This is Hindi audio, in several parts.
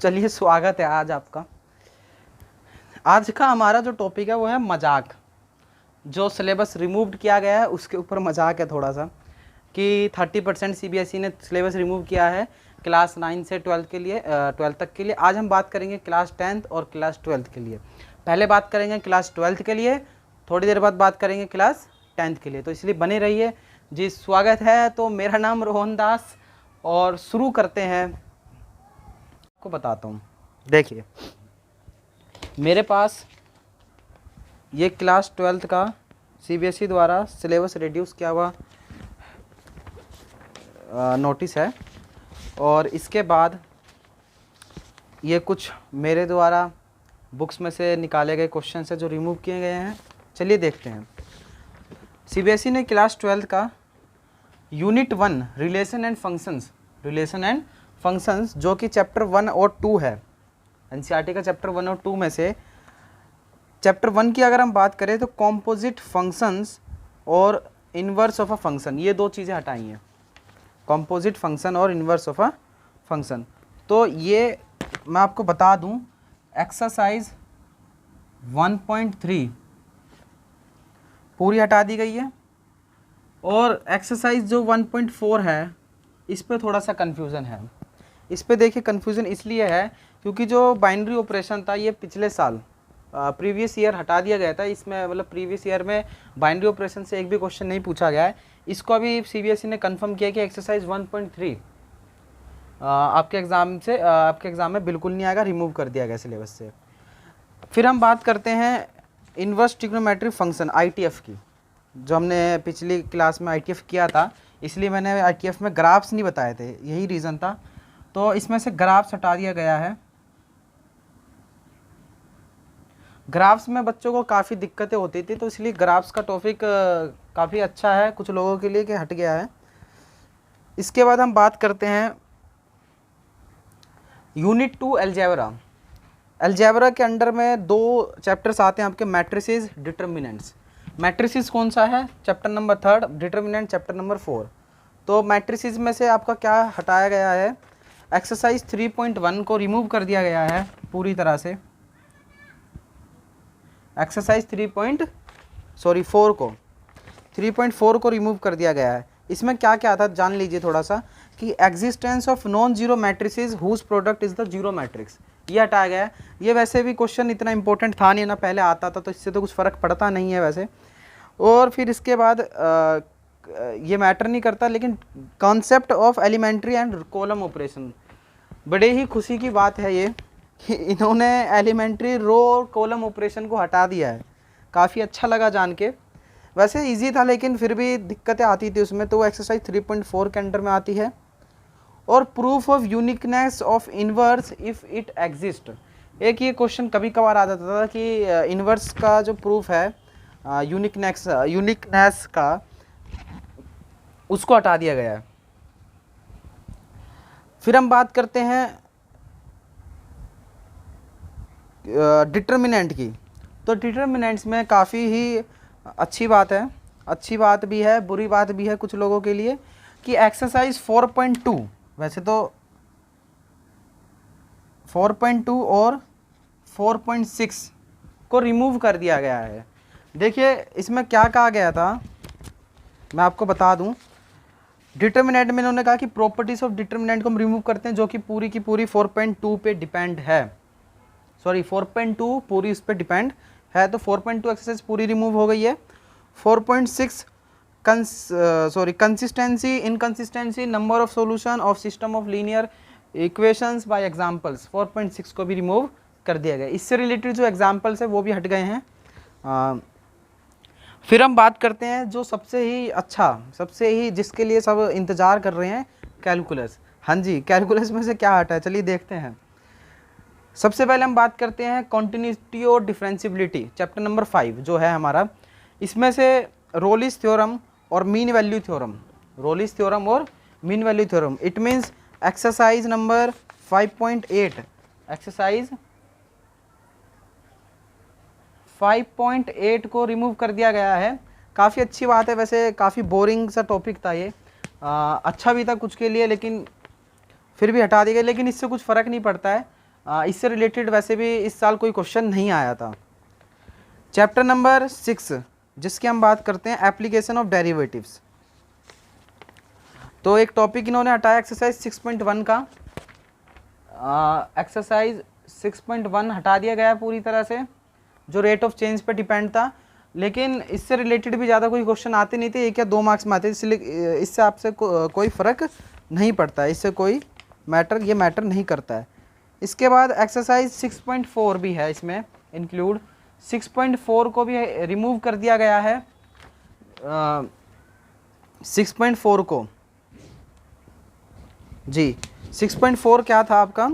चलिए स्वागत है आज आपका। आज का हमारा जो टॉपिक है वो है मजाक। जो सिलेबस रिमूव किया गया है उसके ऊपर मजाक है थोड़ा सा, कि 30% सीबीएसई ने सिलेबस रिमूव किया है क्लास 9 से 12 के लिए, 12 तक के लिए। आज हम बात करेंगे क्लास 10th और क्लास 12th के लिए। पहले बात करेंगे क्लास 12th के लिए, थोड़ी देर बाद बात करेंगे क्लास 10th के लिए, तो इसलिए बने रहिए जी। स्वागत है। तो मेरा नाम रोहन दास और शुरू करते हैं। आपको बताता हूँ, देखिए मेरे पास ये क्लास 12th का सीबीएसई द्वारा सिलेबस रिड्यूस किया हुआ नोटिस है, और इसके बाद ये कुछ मेरे द्वारा बुक्स में से निकाले गए क्वेश्चन है जो रिमूव किए गए हैं। चलिए देखते हैं। सीबीएसई ने क्लास 12th का यूनिट 1 रिलेशन एंड फंक्शंस जो कि चैप्टर 1 और 2 है, एनसीईआरटी का चैप्टर 1 और 2 में से चैप्टर 1 की अगर हम बात करें तो कॉम्पोजिट फंक्शंस और इन्वर्स ऑफ अ फंक्शन, ये दो चीज़ें हटाई हैं, कॉम्पोजिट फंक्शन और इन्वर्स ऑफ अ फंक्शन। तो ये मैं आपको बता दूं, एक्सरसाइज 1.3 पूरी हटा दी गई है, और एक्सरसाइज जो 1.4 है इस पे थोड़ा सा कन्फ्यूज़न है। इस पे देखिए कन्फ्यूज़न इसलिए है क्योंकि जो बाइनरी ऑपरेशन था ये पिछले साल प्रीवियस ईयर हटा दिया गया था। इसमें मतलब प्रीवियस ईयर में बाइनरी ऑपरेशन से एक भी क्वेश्चन नहीं पूछा गया है। इसको अभी सीबीएसई ने कंफर्म किया कि एक्सरसाइज 1.3 आपके एग्ज़ाम में बिल्कुल नहीं आएगा, रिमूव कर दिया गया सिलेबस से। फिर हम बात करते हैं इन्वर्स ट्रिग्नोमेट्रिक फंक्शन आईटीएफ की, जो हमने पिछली क्लास में आईटीएफ किया था, इसलिए मैंने आईटीएफ में ग्राफ्स नहीं बताए थे, यही रीज़न था। तो इसमें से ग्राफ्स हटा दिया गया है। ग्राफ्स में बच्चों को काफ़ी दिक्कतें होती थी, तो इसलिए ग्राफ्स का टॉपिक काफ़ी अच्छा है कुछ लोगों के लिए कि हट गया है। इसके बाद हम बात करते हैं यूनिट 2 अलजेब्रा के अंडर में दो चैप्टर्स आते हैं आपके, मैट्रिसेस, डिटर्मिनेंट्स। मैट्रिसेस कौन सा है? Chapter number 3, determinant chapter number 4। तो मैट्रिसेस में से आपका क्या हटाया गया है? एक्सरसाइज 3.1 को रिमूव कर दिया गया है पूरी तरह से। एक्सरसाइज 3.4 को रिमूव कर दिया गया है। इसमें क्या क्या था जान लीजिए थोड़ा सा, कि existence of non zero matrices whose product is the zero matrix, ये हटाया गया है। ये वैसे भी क्वेश्चन इतना इंपॉर्टेंट था नहीं ना, पहले आता था, तो इससे तो कुछ फ़र्क पड़ता नहीं है वैसे। और फिर इसके बाद ये मैटर नहीं करता, लेकिन concept of elementary and column operation, बड़े ही खुशी की बात है ये कि इन्होंने एलिमेंट्री रो और कॉलम ऑपरेशन को हटा दिया है। काफ़ी अच्छा लगा जान के। वैसे इजी था लेकिन फिर भी दिक्कतें आती थी उसमें, तो वो एक्सरसाइज 3.4 के अंडर में आती है। और proof of uniqueness of inverse if it exist, एक ये क्वेश्चन कभी कभार आ जाता था कि इन्वर्स का जो प्रूफ है यूनिकनेस का, उसको हटा दिया गया है। फिर हम बात करते हैं डिटर्मिनेंट की। तो डिटर्मिनेंट्स में काफ़ी ही अच्छी बात है, अच्छी बात भी है, बुरी बात भी है कुछ लोगों के लिए, कि एक्सरसाइज 4.2, वैसे तो 4.2 और 4.6 को रिमूव कर दिया गया है। देखिए इसमें क्या कहा गया था, मैं आपको बता दूं। डिटर्मिनेंट में इन्होंने कहा कि प्रॉपर्टीज ऑफ डिटर्मिनेंट को हम रिमूव करते हैं जो कि पूरी की पूरी 4.2 पे डिपेंड है, 4.2 पूरी इस पर डिपेंड है। तो 4.2 एक्सरसाइज पूरी रिमूव हो गई है। 4.6 consistency, inconsistency, number of solution of system of linear equations bye examples, 4.6 को भी रिमूव कर दिया गया। इससे रिलेटेड जो एग्जांपल्स है वो भी हट गए हैं। फिर हम बात करते हैं जो सबसे ही जिसके लिए सब इंतज़ार कर रहे हैं, कैलकुलस। हाँ जी, कैलकुलस में से क्या हटा है, चलिए देखते हैं। सबसे पहले हम बात करते हैं कॉन्टिन्यूटी और डिफरेंशिबिलिटी, चैप्टर नंबर 5 जो है हमारा। इसमें से रोलिस थ्योरम और mean value theorem, it means exercise number 5.8, exercise 5.8 को रिमूव कर दिया गया है। काफ़ी अच्छी बात है, वैसे काफ़ी बोरिंग सा टॉपिक था ये, अच्छा भी था कुछ के लिए, लेकिन फिर भी हटा दी गई। लेकिन इससे कुछ फ़र्क नहीं पड़ता है, इससे रिलेटेड वैसे भी इस साल कोई क्वेश्चन नहीं आया था। चैप्टर नंबर 6 जिसकी हम बात करते हैं एप्लीकेशन ऑफ डेरिवेटिव्स। तो एक टॉपिक इन्होंने हटाया एक्सरसाइज 6.1 का। एक्सरसाइज 6.1 हटा दिया गया पूरी तरह से, जो रेट ऑफ चेंज पर डिपेंड था, लेकिन इससे रिलेटेड भी ज़्यादा कोई क्वेश्चन आते नहीं थे, 1 या 2 मार्क्स में आते थे, इसलिए इससे आपसे कोई फ़र्क नहीं पड़ता है, इससे कोई ये मैटर नहीं करता है। इसके बाद एक्सरसाइज 6.4 भी है इसमें इंक्लूड। 6.4 को भी रिमूव कर दिया गया है। 6.4 को जी 6.4 क्या था आपका?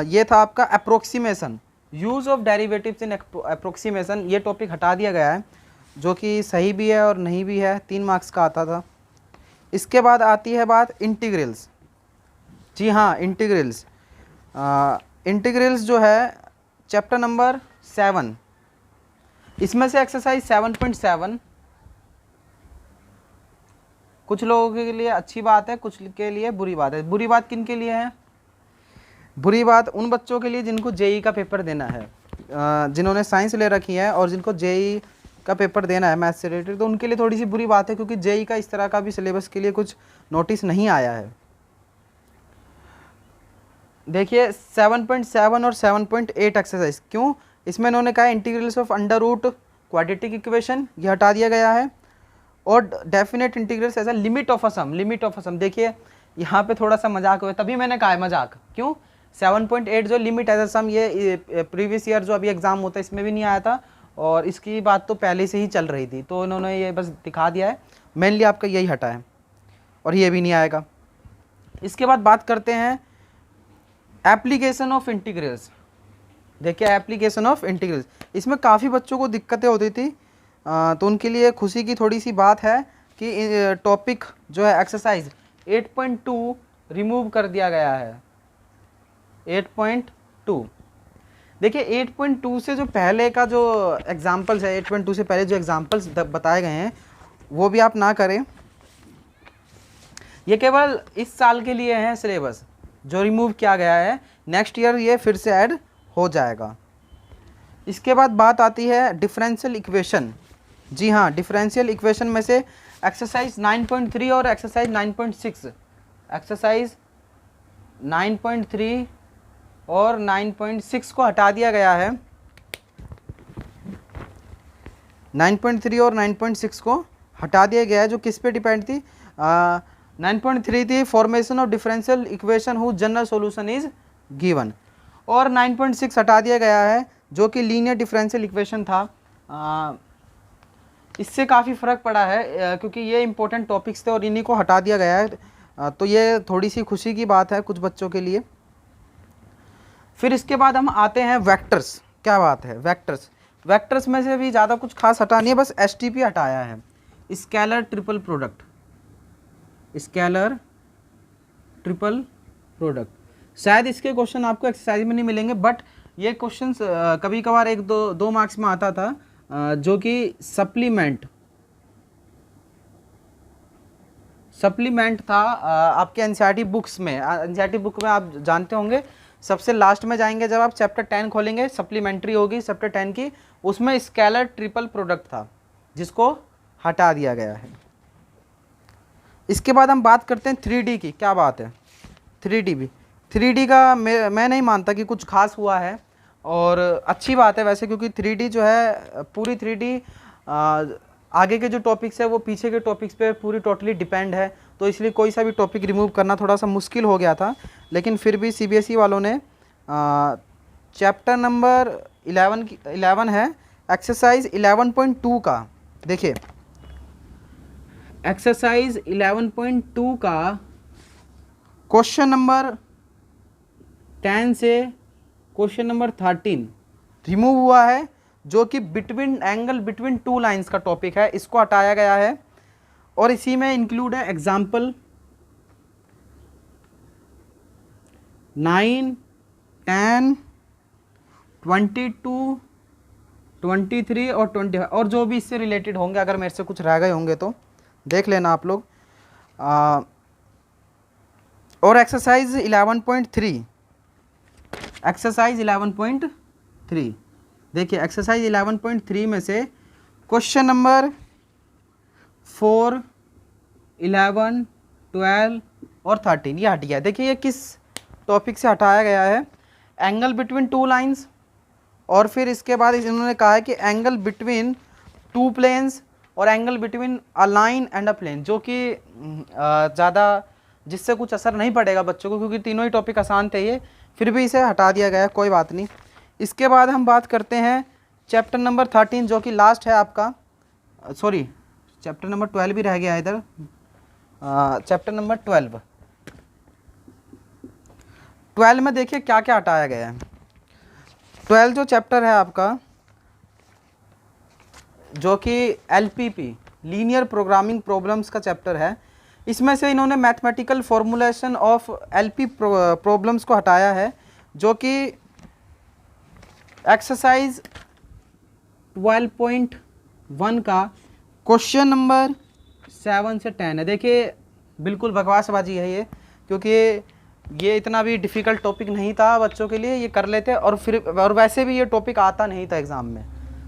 ये था आपका approximation, use of derivatives in approximation. ये टॉपिक हटा दिया गया है, जो कि सही भी है और नहीं भी है, 3 मार्क्स का आता था। इसके बाद आती है बात इंटीग्रल्स। जी हाँ, इंटीग्रल्स। इंटीग्रल्स जो है चैप्टर नंबर 7, इसमें से एक्सरसाइज 7.7 कुछ लोगों के लिए अच्छी बात है, कुछ के लिए बुरी बात है। बुरी बात किन के लिए है? बुरी बात उन बच्चों के लिए जिनको जेई का पेपर देना है, जिन्होंने साइंस ले रखी है और जिनको जेई का पेपर देना है मैथ्स से रिलेटेड, तो उनके लिए थोड़ी सी बुरी बात है, क्योंकि जेई का इस तरह का भी सिलेबस के लिए कुछ नोटिस नहीं आया है। देखिए 7.7 और 7.8 एक्सरसाइज, क्यों इसमें इन्होंने कहा integrals of under root quadratic equation, ये हटा दिया गया है, और definite integrals as a limit of a sum. Limit of a sum, देखिए यहाँ पे थोड़ा सा मजाक हुआ, तभी मैंने कहा है मजाक, क्यों 7.8 जो लिमिट एज अ सम, ये प्रीवियस ईयर जो अभी एग्जाम होता है इसमें भी नहीं आया था, और इसकी बात तो पहले से ही चल रही थी, तो इन्होंने ये बस दिखा दिया है, मेनली आपका यही हटा है, और ये भी नहीं आएगा। इसके बाद बात करते हैं एप्लीकेशन ऑफ इंटीग्रल्स। देखिए एप्लीकेशन ऑफ इंटीग्रल्स, इसमें काफ़ी बच्चों को दिक्कतें होती थी, तो उनके लिए खुशी की थोड़ी सी बात है कि टॉपिक जो है एक्सरसाइज 8.2 रिमूव कर दिया गया है। 8.2, देखिए 8.2 से जो पहले का जो एग्जाम्पल्स है, 8.2 से पहले जो एग्जाम्पल्स बताए गए हैं वो भी आप ना करें, ये केवल इस साल के लिए है सिलेबस जो रिमूव किया गया है, नेक्स्ट ईयर ये फिर से ऐड हो जाएगा। इसके बाद बात आती है डिफरेंशियल इक्वेशन। जी हाँ, डिफरेंशियल इक्वेशन में से एक्सरसाइज 9.3 और एक्सरसाइज 9.6, एक्सरसाइज 9.3 और 9.6 को हटा दिया गया है। 9.3 और 9.6 को हटा दिया गया है, जो किस पे डिपेंड थी? 9.3 थी formation of differential equation whose general solution is given, और 9.6 हटा दिया गया है जो कि लीनियर डिफरेंशियल इक्वेशन था। इससे काफ़ी फ़र्क पड़ा है, क्योंकि ये इंपॉर्टेंट टॉपिक्स थे और इन्हीं को हटा दिया गया है, तो ये थोड़ी सी खुशी की बात है कुछ बच्चों के लिए। फिर इसके बाद हम आते हैं वेक्टर्स। क्या बात है वेक्टर्स? वेक्टर्स में से भी ज़्यादा कुछ खास हटा नहीं है, बस एसटीपी हटाया है, scalar triple product. Scalar triple product, शायद इसके क्वेश्चन आपको एक्सरसाइज में नहीं मिलेंगे, बट ये क्वेश्चन कभी कभार 1-2 मार्क्स में आता था, जो कि सप्लीमेंट था आपके एनसीईआरटी बुक्स में। एनसीईआरटी बुक में आप जानते होंगे, सबसे लास्ट में जाएंगे जब आप चैप्टर 10 खोलेंगे, सप्लीमेंट्री होगी चैप्टर 10 की, उसमें स्केलर ट्रिपल प्रोडक्ट था जिसको हटा दिया गया है। इसके बाद हम बात करते हैं 3D की। क्या बात है 3D भी? 3D का मैं नहीं मानता कि कुछ खास हुआ है, और अच्छी बात है वैसे, क्योंकि 3D जो है पूरी 3D आगे के जो टॉपिक्स है वो पीछे के टॉपिक्स पे पूरी टोटली डिपेंड है, तो इसलिए कोई सा भी टॉपिक रिमूव करना थोड़ा सा मुश्किल हो गया था, लेकिन फिर भी सीबीएसई वालों ने चैप्टर नंबर 11 है एक्सरसाइज 11.2 का, देखिए एक्सरसाइज 11.2 का क्वेश्चन नंबर 10 से क्वेश्चन नंबर 13 रिमूव हुआ है, जो कि एंगल बिटवीन 2 लाइंस का टॉपिक है, इसको हटाया गया है, और इसी में इंक्लूड है एग्जाम्पल 9, 10, 22, 23 और 25, और जो भी इससे रिलेटेड होंगे, अगर मेरे से कुछ रह गए होंगे तो देख लेना आप लोग। और एक्सरसाइज 11.3 एक्सरसाइज 11.3, देखिए एक्सरसाइज 11.3 में से क्वेश्चन नंबर 4, 11, 12 और 13 ये हट गया। देखिए ये किस टॉपिक से हटाया गया है, एंगल बिटवीन टू लाइंस, और फिर इसके बाद इन्होंने कहा है कि एंगल बिटवीन टू प्लेन्स और angle between a line and a plane, जो कि ज़्यादा जिससे कुछ असर नहीं पड़ेगा बच्चों को, क्योंकि तीनों ही टॉपिक आसान थे ये, फिर भी इसे हटा दिया गया है, कोई बात नहीं। इसके बाद हम बात करते हैं चैप्टर नंबर 13 जो कि लास्ट है आपका, सॉरी चैप्टर नंबर 12 भी रह गया है इधर, चैप्टर नंबर 12 में देखिए क्या क्या हटाया गया है। 12 जो चैप्टर है आपका, जो कि LPP लीनियर प्रोग्रामिंग प्रॉब्लम्स का चैप्टर है, इसमें से इन्होंने mathematical formulation of LP problems को हटाया है, जो कि एक्सरसाइज 12.1 का क्वेश्चन नंबर 7 से 10 है। देखिए बिल्कुल बकवासबाजी है ये, क्योंकि ये इतना भी डिफ़िकल्ट टॉपिक नहीं था बच्चों के लिए, ये कर लेते, और वैसे भी ये टॉपिक आता नहीं था एग्ज़ाम में,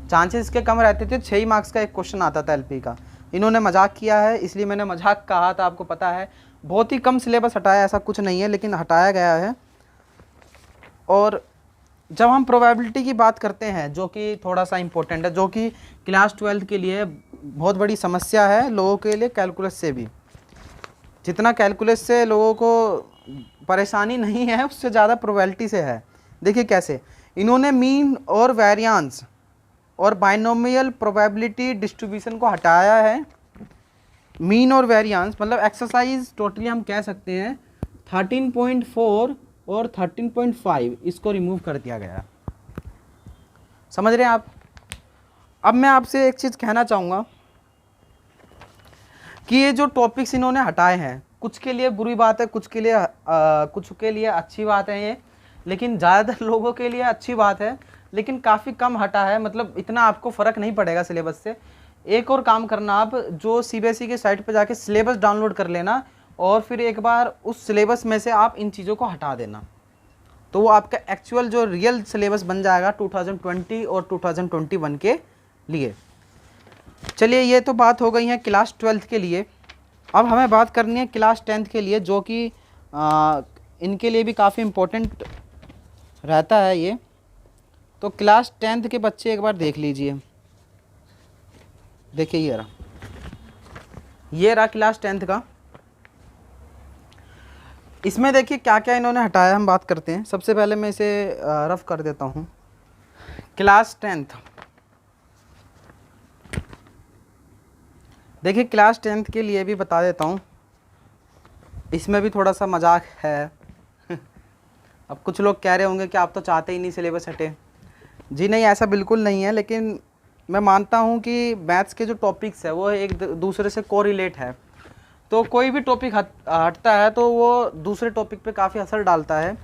चांसेस इसके कम रहते थे, 6 ही मार्क्स का एक क्वेश्चन आता था LP का। इन्होंने मजाक किया है, इसलिए मैंने मजाक कहा था, आपको पता है बहुत ही कम सिलेबस हटाया, ऐसा कुछ नहीं है, लेकिन हटाया गया है। और जब हम प्रोबेबिलिटी की बात करते हैं, जो कि थोड़ा सा इम्पोर्टेंट है, जो कि क्लास 12 के लिए बहुत बड़ी समस्या है लोगों के लिए, कैलकुलस से भी, जितना कैलकुलस से लोगों को परेशानी नहीं है उससे ज़्यादा प्रोबेबिलिटी से है। देखिए कैसे इन्होंने मीन और वेरिएंस और बाइनोमियल प्रोबेबिलिटी डिस्ट्रीब्यूशन को हटाया है। मीन और वेरिएंस मतलब एक्सरसाइज टोटली हम कह सकते हैं 13.4 और 13.5 इसको रिमूव कर दिया गया, समझ रहे हैं आप। अब मैं आपसे एक चीज़ कहना चाहूँगा कि ये जो टॉपिक्स इन्होंने हटाए हैं, कुछ के लिए बुरी बात है, कुछ के लिए अच्छी बात है ये, लेकिन ज़्यादातर लोगों के लिए अच्छी बात है, लेकिन काफ़ी कम हटा है, मतलब इतना आपको फ़र्क नहीं पड़ेगा सिलेबस से। एक और काम करना, आप जो CBSE के साइट पर जाके सिलेबस डाउनलोड कर लेना, और फिर एक बार उस सिलेबस में से आप इन चीज़ों को हटा देना, तो वो आपका एक्चुअल जो रियल सिलेबस बन जाएगा 2020 और 2021 के लिए। चलिए ये तो बात हो गई है क्लास 12 के लिए। अब हमें बात करनी है क्लास 10 के लिए, जो कि इनके लिए भी काफ़ी इम्पोर्टेंट रहता है ये। तो क्लास 10 के बच्चे एक बार देख लीजिए, देखिए ये रहा क्लास 10 का। इसमें देखिए क्या क्या इन्होंने हटाया, हम बात करते हैं। सबसे पहले मैं इसे रफ कर देता हूँ। क्लास 10, देखिए क्लास 10 के लिए भी बता देता हूँ, इसमें भी थोड़ा सा मजाक है। अब कुछ लोग कह रहे होंगे कि आप तो चाहते ही नहीं सिलेबस हटे। जी नहीं, ऐसा बिल्कुल नहीं है, लेकिन मैं मानता हूँ कि मैथ्स के जो टॉपिक्स है वो एक दूसरे से कोरिलेट है, तो कोई भी टॉपिक हटता है तो वो दूसरे टॉपिक पे काफ़ी असर डालता है,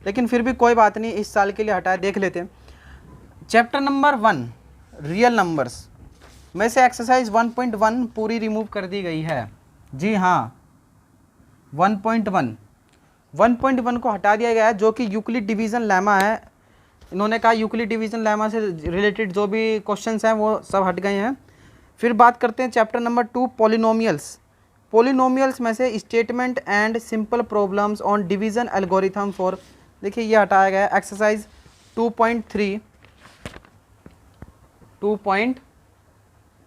लेकिन फिर भी कोई बात नहीं, इस साल के लिए हटाए, देख लेते हैं। चैप्टर नंबर 1 रियल नंबर्स में से एक्सरसाइज 1.1 पूरी रिमूव कर दी गई है। जी हाँ, 1.1 को हटा दिया गया है, जो कि यूक्लिड डिवीज़न लेमा है। इन्होंने कहा यूक्लिड डिवीज़न लेमा से रिलेटेड जो भी क्वेश्चंस हैं वो सब हट गए हैं। फिर बात करते हैं चैप्टर नंबर 2 पॉलिनोमियल्स में से statement and simple problems on division algorithm for, देखिए ये हटाया गया है। एक्सरसाइज 2.3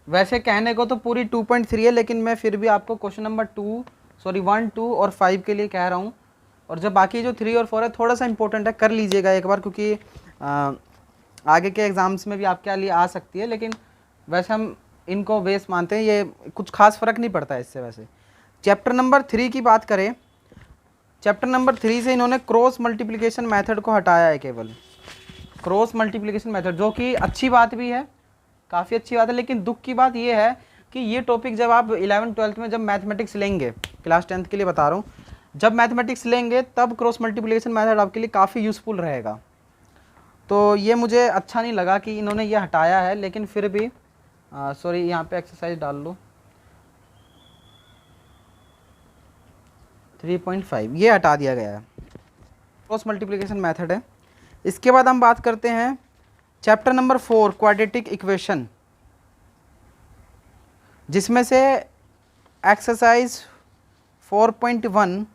वैसे कहने को तो पूरी 2.3 है, लेकिन मैं फिर भी आपको क्वेश्चन नंबर 1, 2 और 5 के लिए कह रहा हूँ, और जब बाकी जो 3 और 4 है थोड़ा सा इंपॉर्टेंट है, कर लीजिएगा एक बार, क्योंकि आगे के एग्ज़ाम्स में भी आपके लिए आ सकती है, लेकिन वैसे हम इनको बेस मानते हैं, ये कुछ खास फ़र्क नहीं पड़ता है इससे। वैसे चैप्टर नंबर 3 की बात करें, चैप्टर नंबर 3 से इन्होंने क्रॉस मल्टीप्लिकेशन मेथड को हटाया है, केवल क्रॉस मल्टीप्लिकेशन मेथड, जो कि अच्छी बात भी है, काफ़ी अच्छी बात है, लेकिन दुख की बात ये है कि ये टॉपिक जब आप 11th-12th में जब मैथमेटिक्स लेंगे, क्लास 10th के लिए बता रहा हूँ, जब मैथमेटिक्स लेंगे तब क्रॉस मल्टीप्लिकेशन मेथड आपके लिए काफ़ी यूज़फुल रहेगा। तो ये मुझे अच्छा नहीं लगा कि इन्होंने ये हटाया है, लेकिन फिर भी सॉरी, यहाँ पे एक्सरसाइज डाल लो 3.5, ये हटा दिया गया है। क्रॉस मल्टीप्लिकेशन मेथड है, इसके बाद हम बात करते हैं चैप्टर नंबर 4 क्वाड्रेटिक इक्वेशन, जिसमें से एक्सरसाइज 4.1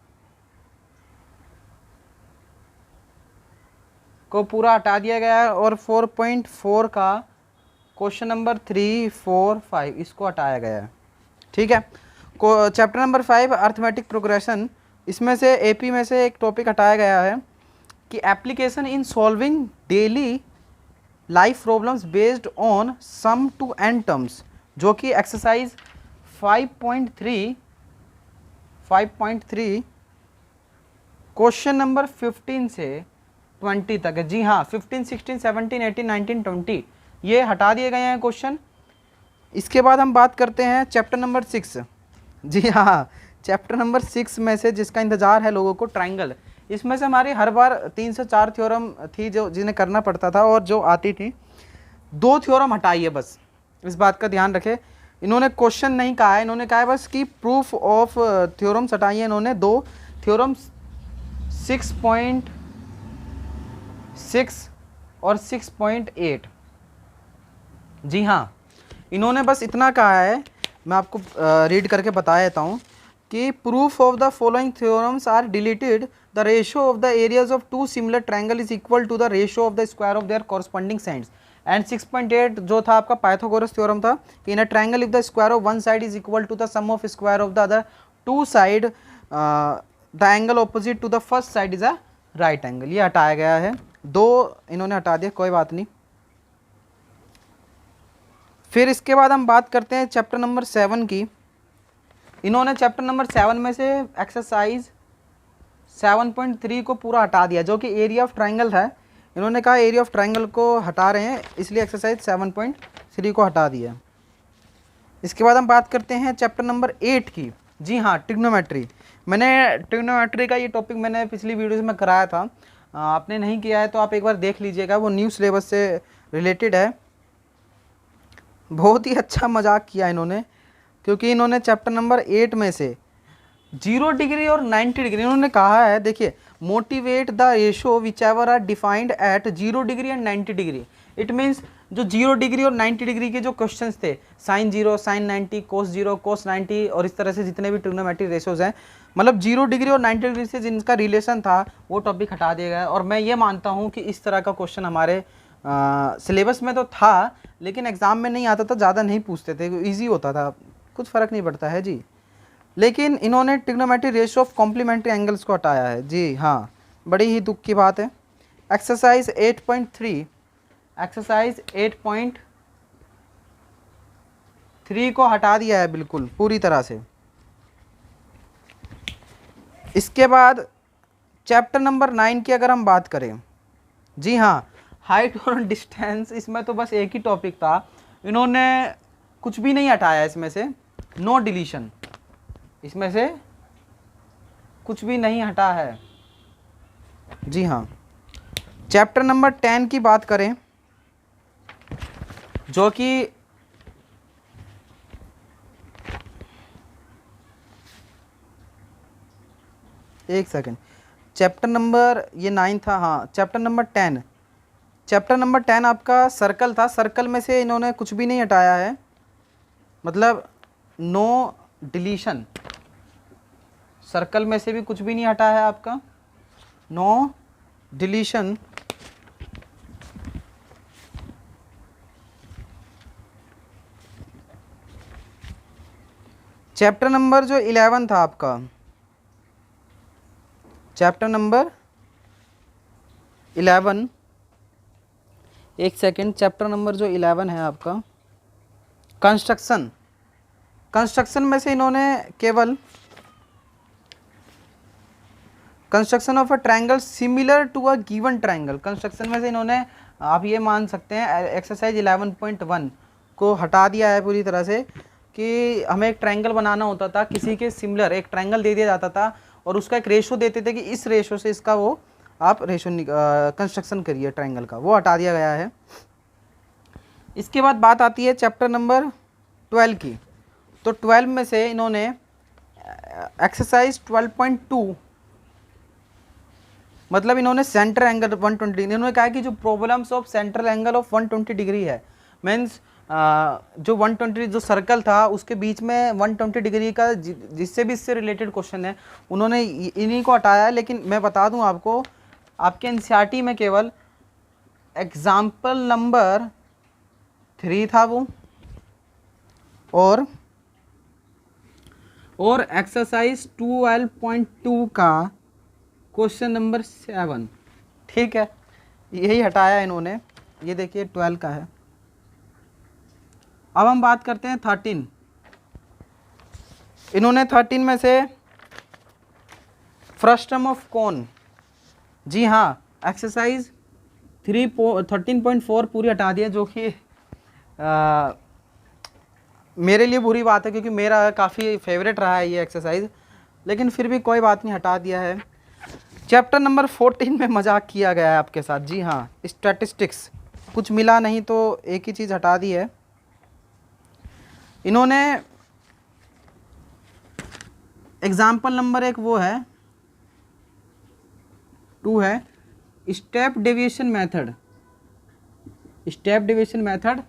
को पूरा हटा दिया गया है और 4.4 का क्वेश्चन नंबर 3, 4, 5 इसको हटाया गया है। ठीक है, चैप्टर नंबर 5 अर्थमेटिक प्रोग्रेशन, इसमें से एपी में से एक टॉपिक हटाया गया है कि application in solving daily life problems based on some to an terms, जो कि एक्सरसाइज 5.3 क्वेश्चन नंबर 15 से 20 तक है। जी हाँ, 15, 16, 17, 18, 19, 20 ये हटा दिए गए हैं क्वेश्चन। इसके बाद हम बात करते हैं चैप्टर नंबर 6। जी हाँ, चैप्टर नंबर 6 में से जिसका इंतज़ार है लोगों को, ट्रायंगल। इसमें से हमारी हर बार 3 से 4 थ्योरम थी जो जिन्हें करना पड़ता था, और जो आती थी 2 थ्योरम हटाई है बस, इस बात का ध्यान रखें। इन्होंने क्वेश्चन नहीं कहा है, इन्होंने कहा है बस कि प्रूफ ऑफ थ्योरम्स हटाई है इन्होंने 2 थ्योरम्स 6.6 और 6.8। जी हाँ, इन्होंने बस इतना कहा है, मैं आपको रीड करके बता देता हूँ कि proof of the following theorems are deleted, the ratio of the areas of 2 similar triangle is equal to the ratio of the square of their corresponding sides. And 6.8 जो था आपका पाइथागोरस थ्योरम था कि in a triangle if the square of one side is equal to the sum of square of the other 2 side, the angle opposite to the first side is a right angle. ये हटाया गया है, 2 इन्होंने हटा दिया, कोई बात नहीं। फिर इसके बाद हम बात करते हैं चैप्टर नंबर 7 की। इन्होंने चैप्टर नंबर 7 में से एक्सरसाइज 7.3 को पूरा हटा दिया, जो कि एरिया ऑफ ट्रायंगल था। इन्होंने कहा एरिया ऑफ ट्रायंगल को हटा रहे हैं, इसलिए एक्सरसाइज 7.3 को हटा दिया। इसके बाद हम बात करते हैं चैप्टर नंबर 8 की। जी हाँ, ट्रिग्नोमेट्री। मैंने ट्रिग्नोमेट्री का ये टॉपिक मैंने पिछली वीडियोज़ में कराया था, आपने नहीं किया है तो आप एक बार देख लीजिएगा, वो न्यू सिलेबस से रिलेटेड है। बहुत ही अच्छा मजाक किया इन्होंने, क्योंकि इन्होंने चैप्टर नंबर 8 में से 0 डिग्री और 90 डिग्री इन्होंने कहा है। देखिए, motivate the ratio which ever are defined at 0 degree and 90 degree. It means जो 0 डिग्री और 90 डिग्री के जो क्वेश्चंस थे, साइन 0, साइन 90, कोस 0, कोस 90 और इस तरह से जितने भी ट्रिग्नोमेट्रिक रेशोज हैं, मतलब 0 डिग्री और 90 डिग्री से जिनका रिलेशन था वो टॉपिक हटा दिया गया है। और मैं ये मानता हूँ कि इस तरह का क्वेश्चन हमारे सिलेबस में तो था, लेकिन एग्ज़ाम में नहीं आता था, ज़्यादा नहीं पूछते थे, ईजी होता था, कुछ फ़र्क नहीं पड़ता है जी। लेकिन इन्होंने trigonometric ratio of complementary angles को हटाया है। जी हाँ, बड़ी ही दुख की बात है। एक्सरसाइज 8.3 को हटा दिया है बिल्कुल पूरी तरह से। इसके बाद चैप्टर नंबर 9 की अगर हम बात करें, जी हाँ, हाइट और डिस्टेंस, इसमें तो बस एक ही टॉपिक था, इन्होंने कुछ भी नहीं हटाया इसमें से, नो डिलीशन, इसमें से कुछ भी नहीं हटा है। जी हाँ, चैप्टर नंबर 10 की बात करें, जो कि एक सेकेंड, चैप्टर नंबर ये 9 था, हाँ, चैप्टर नंबर 10, चैप्टर नंबर 10 आपका सर्कल था। सर्कल में से इन्होंने कुछ भी नहीं हटाया है, मतलब नो डिलीशन, सर्कल में से भी कुछ भी नहीं हटा है आपका, नो डिलीशन। चैप्टर नंबर जो 11 था आपका, चैप्टर नंबर 11, एक सेकेंड, चैप्टर नंबर जो 11 है आपका कंस्ट्रक्शन, कंस्ट्रक्शन में से इन्होंने केवल construction of a triangle similar to a given triangle, construction में से इन्होंने, आप ये मान सकते हैं, एक्सरसाइज 11.1 को हटा दिया है पूरी तरह से, कि हमें एक ट्रायंगल बनाना होता था, किसी के सिमिलर एक ट्रायंगल दे दिया जाता था और उसका एक रेशो देते थे कि इस रेशो से इसका वो आप रेशो कंस्ट्रक्शन करिए ट्रायंगल का, वो हटा दिया गया है। इसके बाद बात आती है चैप्टर नंबर 12 की। तो 12 में से इन्होंने एक्सरसाइज 12.2 मतलब इन्होंने सेंटर एंगल 120, इन्होंने कहा कि जो problems of central angle of 120 degree है, मीन्स जो 120 जो सर्कल था उसके बीच में 120 डिग्री का जिससे भी इससे रिलेटेड क्वेश्चन है उन्होंने इन्हीं को हटाया। लेकिन मैं बता दूं आपको, आपके एनसीईआरटी में केवल एग्जाम्पल नंबर 3 था वो, और एक्सरसाइज 12.2 का क्वेश्चन नंबर 7, ठीक है, यही हटाया इन्होंने। ये देखिए 12 का है। अब हम बात करते हैं 13। इन्होंने 13 में से फ्रस्टम ऑफ कोन, जी हाँ, एक्सरसाइज 13.4 पूरी हटा दिया, जो कि मेरे लिए बुरी बात है क्योंकि मेरा काफ़ी फेवरेट रहा है ये एक्सरसाइज, लेकिन फिर भी कोई बात नहीं, हटा दिया है। चैप्टर नंबर 14 में मजाक किया गया है आपके साथ, जी हाँ, स्टैटिस्टिक्स, कुछ मिला नहीं तो एक ही चीज़ हटा दी है इन्होंने। एग्जाम्पल नंबर 1 वो है 2 है step deviation method. Step deviation method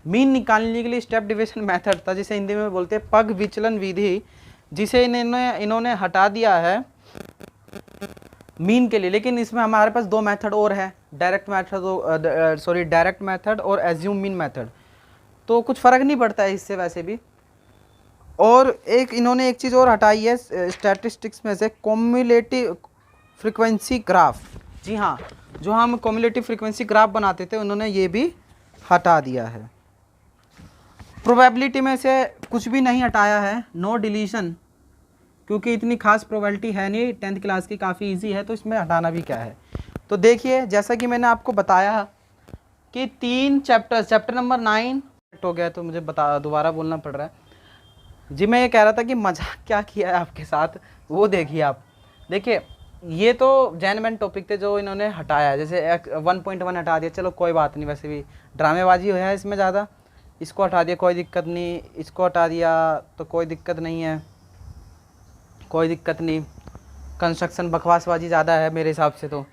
mean निकालने के लिए स्टेप डेविएशन मेथड था, जिसे हिंदी में बोलते हैं पग विचलन विधि, जिसे इन्होंने हटा दिया है मीन के लिए। लेकिन इसमें हमारे पास 2 मेथड और है, डायरेक्ट मेथड और एज्यूम मीन मेथड, तो कुछ फ़र्क नहीं पड़ता है इससे वैसे भी। और इन्होंने एक चीज़ और हटाई है स्टैटिस्टिक्स में से, कम्युलेटिव फ्रीक्वेंसी ग्राफ। जी हाँ, जो हम कम्युलेटिव फ्रीक्वेंसी ग्राफ बनाते थे उन्होंने ये भी हटा दिया है। प्रोबेबिलिटी में से कुछ भी नहीं हटाया है, नो डिलीशन, क्योंकि इतनी खास प्रोबेबिलिटी है नहीं, 10th क्लास की काफ़ी इजी है, तो इसमें हटाना भी क्या है। तो देखिए, जैसा कि मैंने आपको बताया कि 3 चैप्टर नंबर 9 हो गया, तो मुझे दोबारा बोलना पड़ रहा है जी। मैं ये कह रहा था कि मजाक क्या किया है आपके साथ, वो देखिए आप। देखिए, ये तो जेन्युइन टॉपिक थे जो इन्होंने हटाया, जैसे 1.1 हटा दिया, चलो कोई बात नहीं, वैसे भी ड्रामेबाजी है इसमें ज़्यादा, इसको हटा दिया कोई दिक्कत नहीं, इसको हटा दिया तो कोई दिक्कत नहीं है, कोई दिक्कत नहीं। कंस्ट्रक्शन बकवासबाजी ज़्यादा है मेरे हिसाब से, तो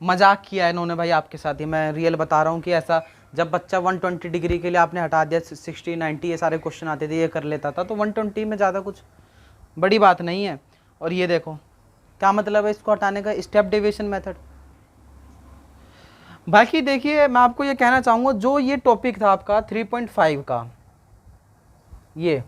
मजाक किया है इन्होंने भाई आपके साथ ही। मैं रियल बता रहा हूँ कि ऐसा जब बच्चा 120 डिग्री के लिए आपने हटा दिया, 60 90 ये सारे क्वेश्चन आते थे, ये कर लेता था, तो 120 में ज़्यादा कुछ बड़ी बात नहीं है। और ये देखो क्या मतलब है इसको हटाने का, स्टेप डेविएशन मेथड। बाकी देखिए, मैं आपको ये कहना चाहूँगा, जो ये टॉपिक था आपका 3.5 का, ये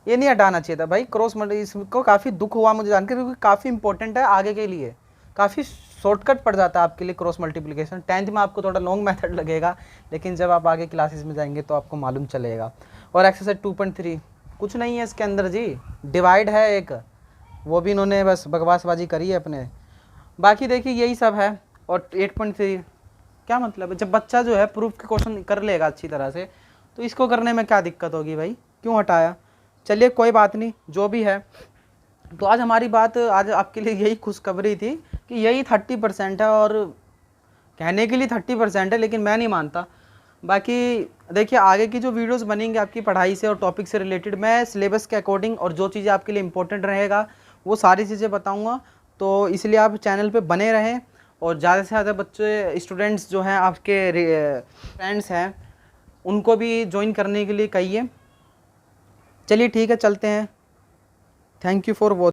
नहीं हटाना चाहिए था भाई, क्रॉस मल्टीप्लिकेशन। इसको काफ़ी दुख हुआ मुझे जानकर, क्योंकि काफ़ी इंपॉर्टेंट है आगे के लिए, काफ़ी शॉर्टकट पड़ जाता है आपके लिए क्रॉस मल्टीप्लिकेशन। 10th में आपको थोड़ा लॉन्ग मेथड लगेगा, लेकिन जब आप आगे क्लासेस में जाएंगे तो आपको मालूम चलेगा। और एक्सरसाइज 2.3 कुछ नहीं है इसके अंदर जी, डिवाइड है एक, वो भी इन्होंने बस बकवासबाजी करी है अपने। बाकी देखिए यही सब है। और 8.3 क्या मतलब है, जब बच्चा जो है प्रूफ के क्वेश्चन कर लेगा अच्छी तरह से, तो इसको करने में क्या दिक्कत होगी भाई, क्यों हटाया। चलिए कोई बात नहीं, जो भी है। तो आज हमारी बात, आज आपके लिए यही खुशखबरी थी कि यही 30% है, और कहने के लिए 30% है, लेकिन मैं नहीं मानता। बाकी देखिए, आगे की जो वीडियोस बनेंगे आपकी पढ़ाई से और टॉपिक से रिलेटेड, मैं सिलेबस के अकॉर्डिंग और जो चीज़ें आपके लिए इंपॉर्टेंट रहेगा वो सारी चीज़ें बताऊँगा। तो इसलिए आप चैनल पर बने रहें, और ज़्यादा से ज़्यादा बच्चे स्टूडेंट्स जो हैं आपके फ्रेंड्स हैं उनको भी ज्वाइन करने के लिए कहिए। चलिए ठीक है, चलते हैं। Thank you for watching.